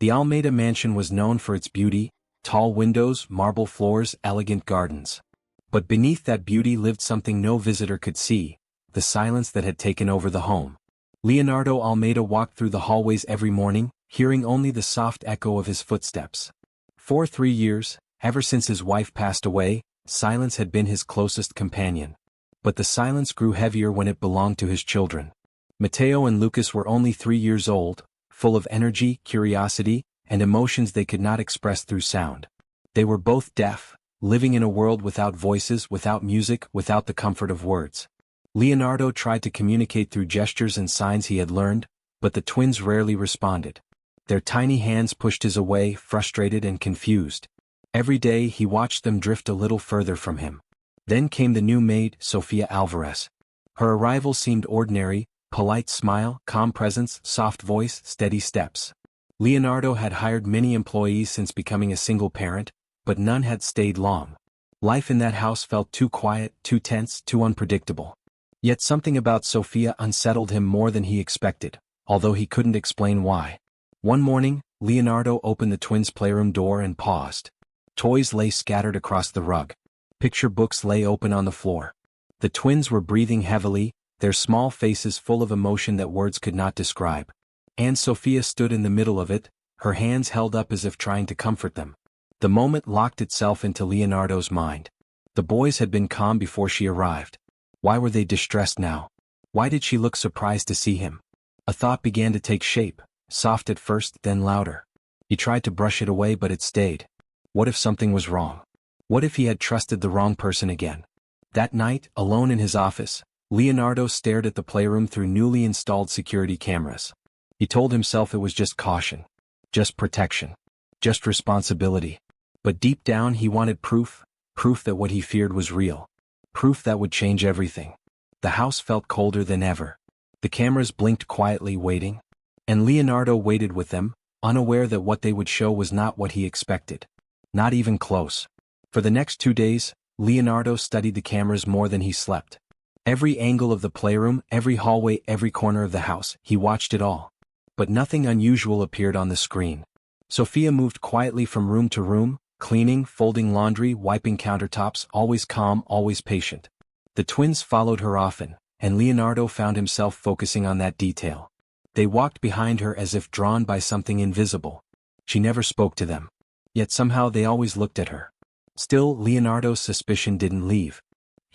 The Almeida mansion was known for its beauty, tall windows, marble floors, elegant gardens. But beneath that beauty lived something no visitor could see, the silence that had taken over the home. Leonardo Almeida walked through the hallways every morning, hearing only the soft echo of his footsteps. For 3 years, ever since his wife passed away, silence had been his closest companion. But the silence grew heavier when it belonged to his children. Matteo and Lucas were only 3 years old, full of energy, curiosity, and emotions they could not express through sound. They were both deaf, living in a world without voices, without music, without the comfort of words. Leonardo tried to communicate through gestures and signs he had learned, but the twins rarely responded. Their tiny hands pushed his away, frustrated and confused. Every day he watched them drift a little further from him. Then came the new maid, Sofia Alvarez. Her arrival seemed ordinary: polite smile, calm presence, soft voice, steady steps. Leonardo had hired many employees since becoming a single parent, but none had stayed long. Life in that house felt too quiet, too tense, too unpredictable. Yet something about Sofia unsettled him more than he expected, although he couldn't explain why. One morning, Leonardo opened the twins' playroom door and paused. Toys lay scattered across the rug. Picture books lay open on the floor. The twins were breathing heavily, their small faces full of emotion that words could not describe. And Sofia stood in the middle of it, her hands held up as if trying to comfort them. The moment locked itself into Leonardo's mind. The boys had been calm before she arrived. Why were they distressed now? Why did she look surprised to see him? A thought began to take shape, soft at first, then louder. He tried to brush it away, but it stayed. What if something was wrong? What if he had trusted the wrong person again? That night, alone in his office, Leonardo stared at the playroom through newly installed security cameras. He told himself it was just caution, just protection, just responsibility. But deep down he wanted proof that what he feared was real. Proof that would change everything. The house felt colder than ever. The cameras blinked quietly, waiting. And Leonardo waited with them, unaware that what they would show was not what he expected. Not even close. For the next 2 days, Leonardo studied the cameras more than he slept. Every angle of the playroom, every hallway, every corner of the house, he watched it all. But nothing unusual appeared on the screen. Sofia moved quietly from room to room, cleaning, folding laundry, wiping countertops, always calm, always patient. The twins followed her often, and Leonardo found himself focusing on that detail. They walked behind her as if drawn by something invisible. She never spoke to them. Yet somehow they always looked at her. Still, Leonardo's suspicion didn't leave.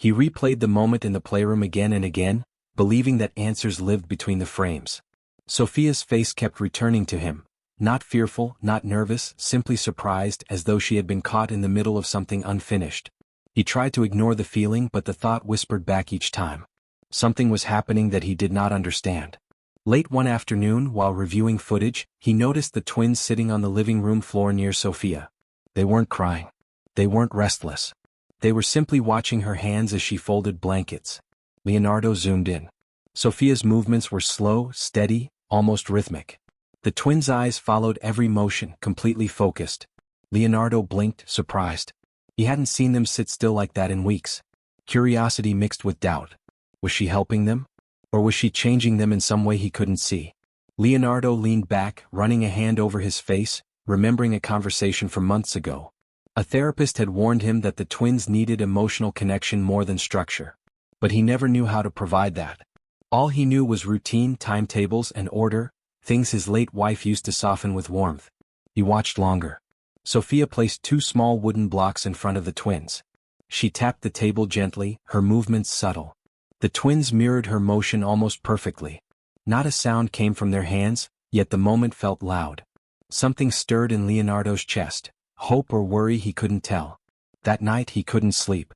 He replayed the moment in the playroom again and again, believing that answers lived between the frames. Sofia's face kept returning to him. Not fearful, not nervous, simply surprised, as though she had been caught in the middle of something unfinished. He tried to ignore the feeling, but the thought whispered back each time. Something was happening that he did not understand. Late one afternoon, while reviewing footage, he noticed the twins sitting on the living room floor near Sofia. They weren't crying. They weren't restless. They were simply watching her hands as she folded blankets. Leonardo zoomed in. Sofia's movements were slow, steady, almost rhythmic. The twins' eyes followed every motion, completely focused. Leonardo blinked, surprised. He hadn't seen them sit still like that in weeks. Curiosity mixed with doubt. Was she helping them? Or was she changing them in some way he couldn't see? Leonardo leaned back, running a hand over his face, remembering a conversation from months ago. A therapist had warned him that the twins needed emotional connection more than structure. But he never knew how to provide that. All he knew was routine, timetables, and order, things his late wife used to soften with warmth. He watched longer. Sofia placed 2 small wooden blocks in front of the twins. She tapped the table gently, her movements subtle. The twins mirrored her motion almost perfectly. Not a sound came from their hands, yet the moment felt loud. Something stirred in Leonardo's chest, hope or worry he couldn't tell. That night he couldn't sleep.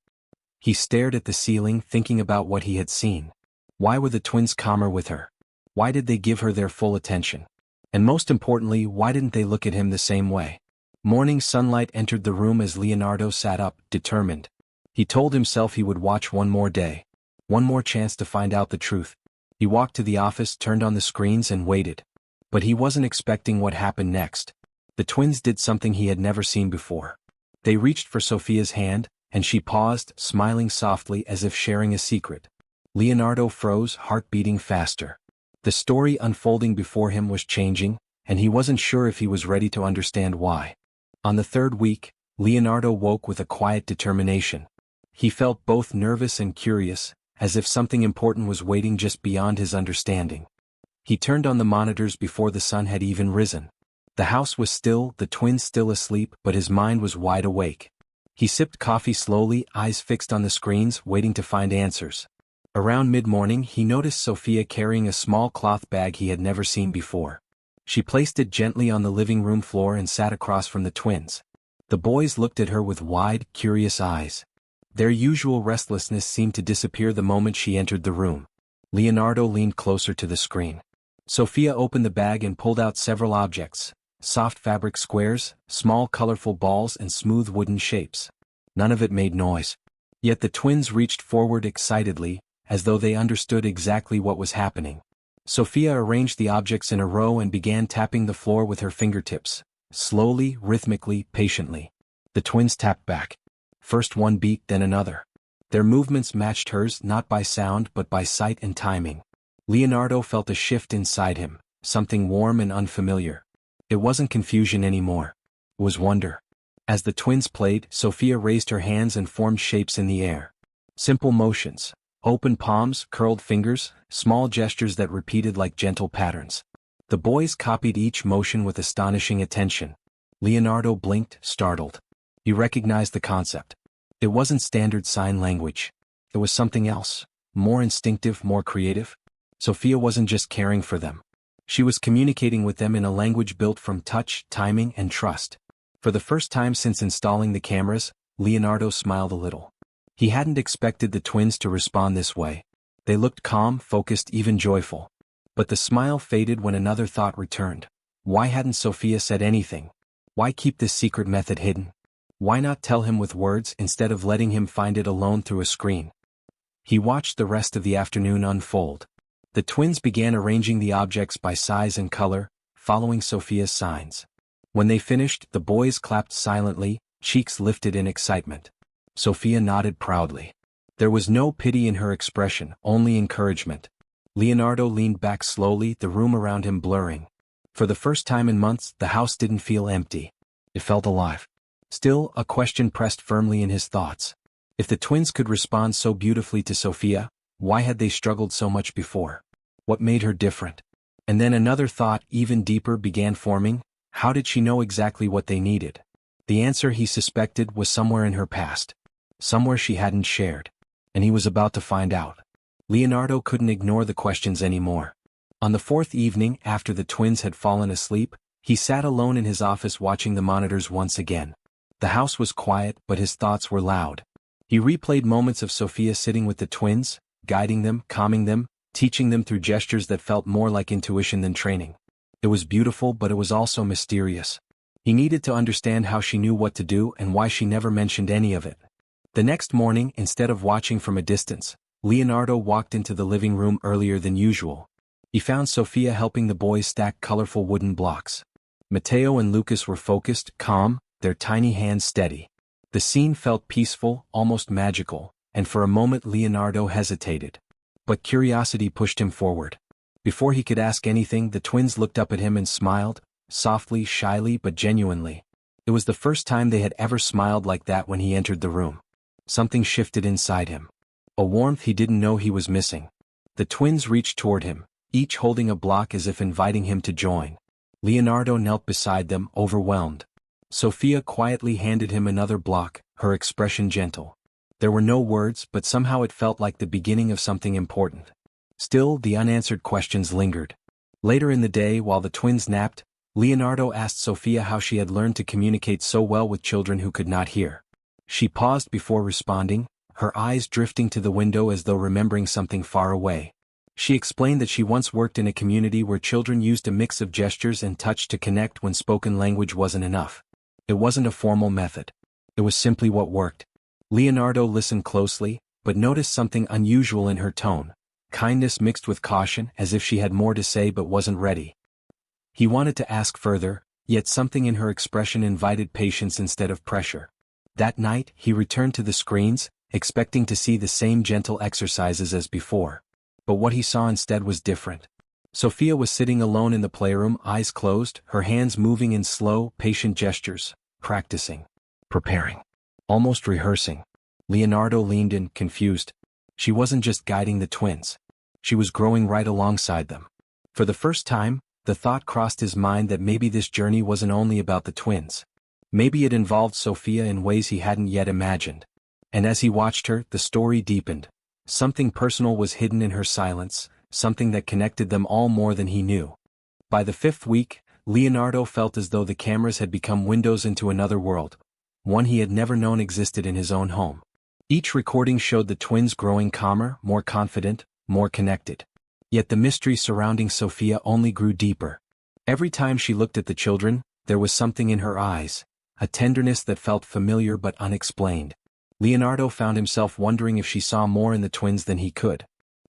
He stared at the ceiling, thinking about what he had seen. Why were the twins calmer with her? Why did they give her their full attention? And most importantly, why didn't they look at him the same way? Morning sunlight entered the room as Leonardo sat up, determined. He told himself he would watch one more day. One more chance to find out the truth. He walked to the office, turned on the screens and waited. But he wasn't expecting what happened next. The twins did something he had never seen before. They reached for Sofia's hand, and she paused, smiling softly as if sharing a secret. Leonardo froze, heart beating faster. The story unfolding before him was changing, and he wasn't sure if he was ready to understand why. On the third week, Leonardo woke with a quiet determination. He felt both nervous and curious, as if something important was waiting just beyond his understanding. He turned on the monitors before the sun had even risen. The house was still, the twins still asleep, but his mind was wide awake. He sipped coffee slowly, eyes fixed on the screens, waiting to find answers. Around mid-morning, he noticed Sophia carrying a small cloth bag he had never seen before. She placed it gently on the living room floor and sat across from the twins. The boys looked at her with wide, curious eyes. Their usual restlessness seemed to disappear the moment she entered the room. Leonardo leaned closer to the screen. Sophia opened the bag and pulled out several objects: soft fabric squares, small colorful balls, and smooth wooden shapes. None of it made noise. Yet the twins reached forward excitedly, as though they understood exactly what was happening. Sophia arranged the objects in a row and began tapping the floor with her fingertips, slowly, rhythmically, patiently. The twins tapped back. First one beat, then another. Their movements matched hers, not by sound but by sight and timing. Leonardo felt a shift inside him, something warm and unfamiliar. It wasn't confusion anymore. It was wonder. As the twins played, Sophia raised her hands and formed shapes in the air. Simple motions. Open palms, curled fingers, small gestures that repeated like gentle patterns. The boys copied each motion with astonishing attention. Leonardo blinked, startled. He recognized the concept. It wasn't standard sign language. It was something else, more instinctive, more creative. Sophia wasn't just caring for them. She was communicating with them in a language built from touch, timing, and trust. For the first time since installing the cameras, Leonardo smiled a little. He hadn't expected the twins to respond this way. They looked calm, focused, even joyful. But the smile faded when another thought returned. Why hadn't Sophia said anything? Why keep this secret method hidden? Why not tell him with words instead of letting him find it alone through a screen? He watched the rest of the afternoon unfold. The twins began arranging the objects by size and color, following Sophia's signs. When they finished, the boys clapped silently, cheeks lifted in excitement. Sophia nodded proudly. There was no pity in her expression, only encouragement. Leonardo leaned back slowly, the room around him blurring. For the first time in months, the house didn't feel empty. It felt alive. Still, a question pressed firmly in his thoughts. If the twins could respond so beautifully to Sophia, why had they struggled so much before? What made her different? And then another thought, even deeper, began forming. How did she know exactly what they needed? The answer, he suspected, was somewhere in her past. Somewhere she hadn't shared. And he was about to find out. Leonardo couldn't ignore the questions anymore. On the fourth evening, after the twins had fallen asleep, he sat alone in his office watching the monitors once again. The house was quiet, but his thoughts were loud. He replayed moments of Sophia sitting with the twins, guiding them, calming them, teaching them through gestures that felt more like intuition than training. It was beautiful, but it was also mysterious. He needed to understand how she knew what to do and why she never mentioned any of it. The next morning, instead of watching from a distance, Leonardo walked into the living room earlier than usual. He found Sophia helping the boys stack colorful wooden blocks. Matteo and Lucas were focused, calm, their tiny hands steady. The scene felt peaceful, almost magical, and for a moment Leonardo hesitated. But curiosity pushed him forward. Before he could ask anything, the twins looked up at him and smiled, softly, shyly, but genuinely. It was the first time they had ever smiled like that when he entered the room. Something shifted inside him. A warmth he didn't know he was missing. The twins reached toward him, each holding a block as if inviting him to join. Leonardo knelt beside them, overwhelmed. Sophia quietly handed him another block, her expression gentle. There were no words, but somehow it felt like the beginning of something important. Still, the unanswered questions lingered. Later in the day, while the twins napped, Leonardo asked Sophia how she had learned to communicate so well with children who could not hear. She paused before responding, her eyes drifting to the window as though remembering something far away. She explained that she once worked in a community where children used a mix of gestures and touch to connect when spoken language wasn't enough. It wasn't a formal method. It was simply what worked. Leonardo listened closely, but noticed something unusual in her tone. Kindness mixed with caution, as if she had more to say but wasn't ready. He wanted to ask further, yet something in her expression invited patience instead of pressure. That night, he returned to the screens, expecting to see the same gentle exercises as before. But what he saw instead was different. Sophia was sitting alone in the playroom, eyes closed, her hands moving in slow, patient gestures, practicing, preparing, almost rehearsing. Leonardo leaned in, confused. She wasn't just guiding the twins. She was growing right alongside them. For the first time, the thought crossed his mind that maybe this journey wasn't only about the twins. Maybe it involved Sophia in ways he hadn't yet imagined. And as he watched her, the story deepened. Something personal was hidden in her silence, something that connected them all more than he knew. By the 5th week, Leonardo felt as though the cameras had become windows into another world, one he had never known existed in his own home. Each recording showed the twins growing calmer, more confident, more connected. Yet the mystery surrounding Sophia only grew deeper. Every time she looked at the children, there was something in her eyes, a tenderness that felt familiar but unexplained. Leonardo found himself wondering if she saw more in the twins than he could.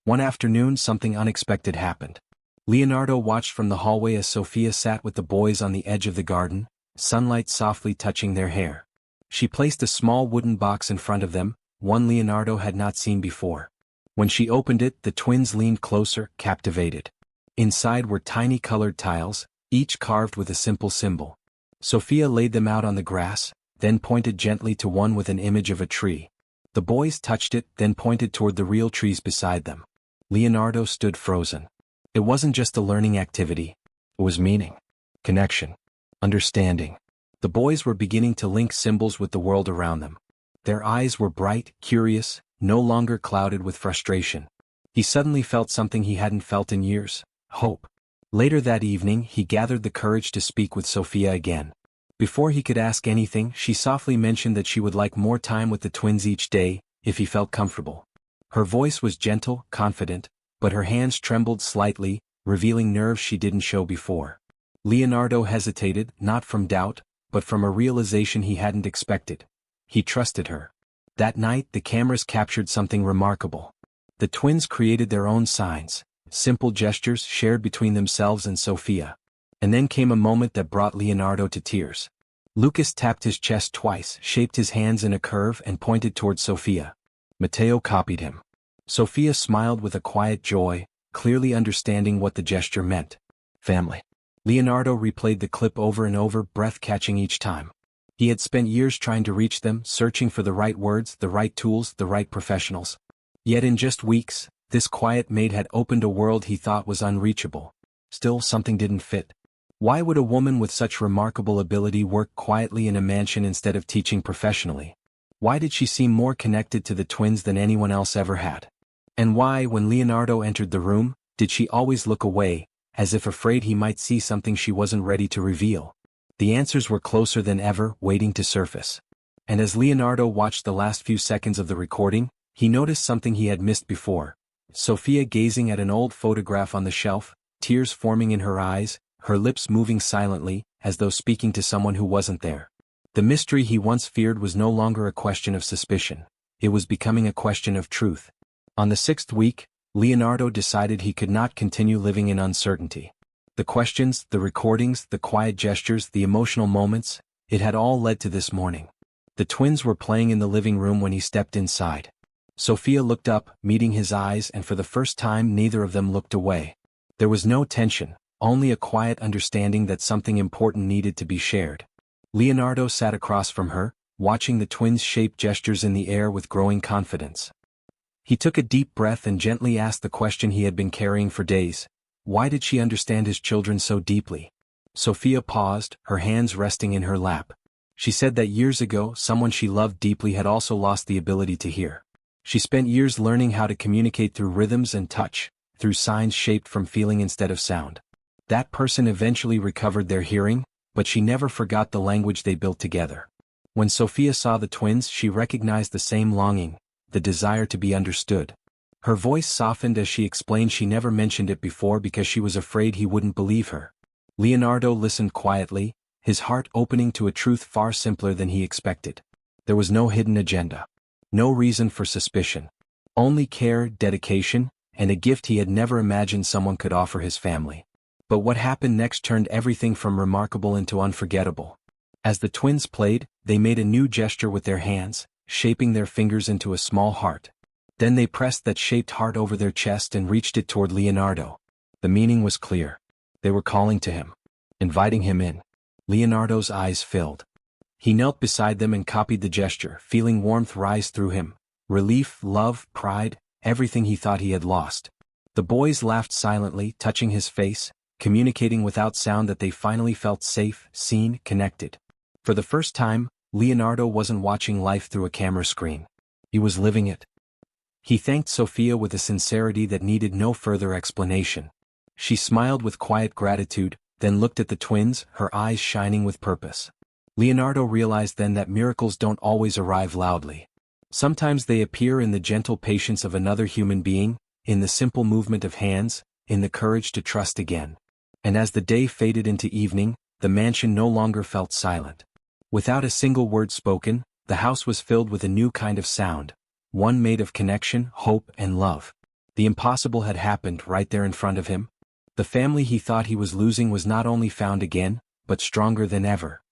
One afternoon, something unexpected happened. Leonardo watched from the hallway as Sophia sat with the boys on the edge of the garden, sunlight softly touching their hair. She placed a small wooden box in front of them, one Leonardo had not seen before. When she opened it, the twins leaned closer, captivated. Inside were tiny colored tiles, each carved with a simple symbol. Sophia laid them out on the grass, then pointed gently to one with an image of a tree. The boys touched it, then pointed toward the real trees beside them. Leonardo stood frozen. It wasn't just a learning activity. It was meaning, connection, understanding. The boys were beginning to link symbols with the world around them. Their eyes were bright, curious, no longer clouded with frustration. He suddenly felt something he hadn't felt in years: hope. Later that evening, he gathered the courage to speak with Sophia again. Before he could ask anything, she softly mentioned that she would like more time with the twins each day, if he felt comfortable. Her voice was gentle, confident, but her hands trembled slightly, revealing nerves she didn't show before. Leonardo hesitated, not from doubt, but from a realization he hadn't expected. He trusted her. That night, the cameras captured something remarkable. The twins created their own signs, simple gestures shared between themselves and Sophia. And then came a moment that brought Leonardo to tears. Lucas tapped his chest twice, shaped his hands in a curve, and pointed toward Sophia. Matteo copied him. Sophia smiled with a quiet joy, clearly understanding what the gesture meant. Family. Leonardo replayed the clip over and over, breath catching each time. He had spent years trying to reach them, searching for the right words, the right tools, the right professionals. Yet in just weeks, this quiet maid had opened a world he thought was unreachable. Still, something didn't fit. Why would a woman with such remarkable ability work quietly in a mansion instead of teaching professionally? Why did she seem more connected to the twins than anyone else ever had? And why, when Leonardo entered the room, did she always look away, as if afraid he might see something she wasn't ready to reveal? The answers were closer than ever, waiting to surface. And as Leonardo watched the last few seconds of the recording, he noticed something he had missed before. Sophia gazing at an old photograph on the shelf, tears forming in her eyes, her lips moving silently, as though speaking to someone who wasn't there. The mystery he once feared was no longer a question of suspicion. It was becoming a question of truth. On the 6th week, Leonardo decided he could not continue living in uncertainty. The questions, the recordings, the quiet gestures, the emotional moments, it had all led to this morning. The twins were playing in the living room when he stepped inside. Sophia looked up, meeting his eyes, and for the first time neither of them looked away. There was no tension, only a quiet understanding that something important needed to be shared. Leonardo sat across from her, watching the twins shape gestures in the air with growing confidence. He took a deep breath and gently asked the question he had been carrying for days. Why did she understand his children so deeply? Sophia paused, her hands resting in her lap. She said that years ago, someone she loved deeply had also lost the ability to hear. She spent years learning how to communicate through rhythms and touch, through signs shaped from feeling instead of sound. That person eventually recovered their hearing, but she never forgot the language they built together. When Sophia saw the twins, she recognized the same longing, the desire to be understood. Her voice softened as she explained she never mentioned it before because she was afraid he wouldn't believe her. Leonardo listened quietly, his heart opening to a truth far simpler than he expected. There was no hidden agenda. No reason for suspicion. Only care, dedication, and a gift he had never imagined someone could offer his family. But what happened next turned everything from remarkable into unforgettable. As the twins played, they made a new gesture with their hands, shaping their fingers into a small heart. Then they pressed that shaped heart over their chest and reached it toward Leonardo. The meaning was clear. They were calling to him, inviting him in. Leonardo's eyes filled. He knelt beside them and copied the gesture, feeling warmth rise through him. Relief, love, pride, everything he thought he had lost. The boys laughed silently, touching his face, communicating without sound that they finally felt safe, seen, connected. For the first time, Leonardo wasn't watching life through a camera screen. He was living it. He thanked Sophia with a sincerity that needed no further explanation. She smiled with quiet gratitude, then looked at the twins, her eyes shining with purpose. Leonardo realized then that miracles don't always arrive loudly. Sometimes they appear in the gentle patience of another human being, in the simple movement of hands, in the courage to trust again. And as the day faded into evening, the mansion no longer felt silent. Without a single word spoken, the house was filled with a new kind of sound, one made of connection, hope, and love. The impossible had happened right there in front of him. The family he thought he was losing was not only found again, but stronger than ever.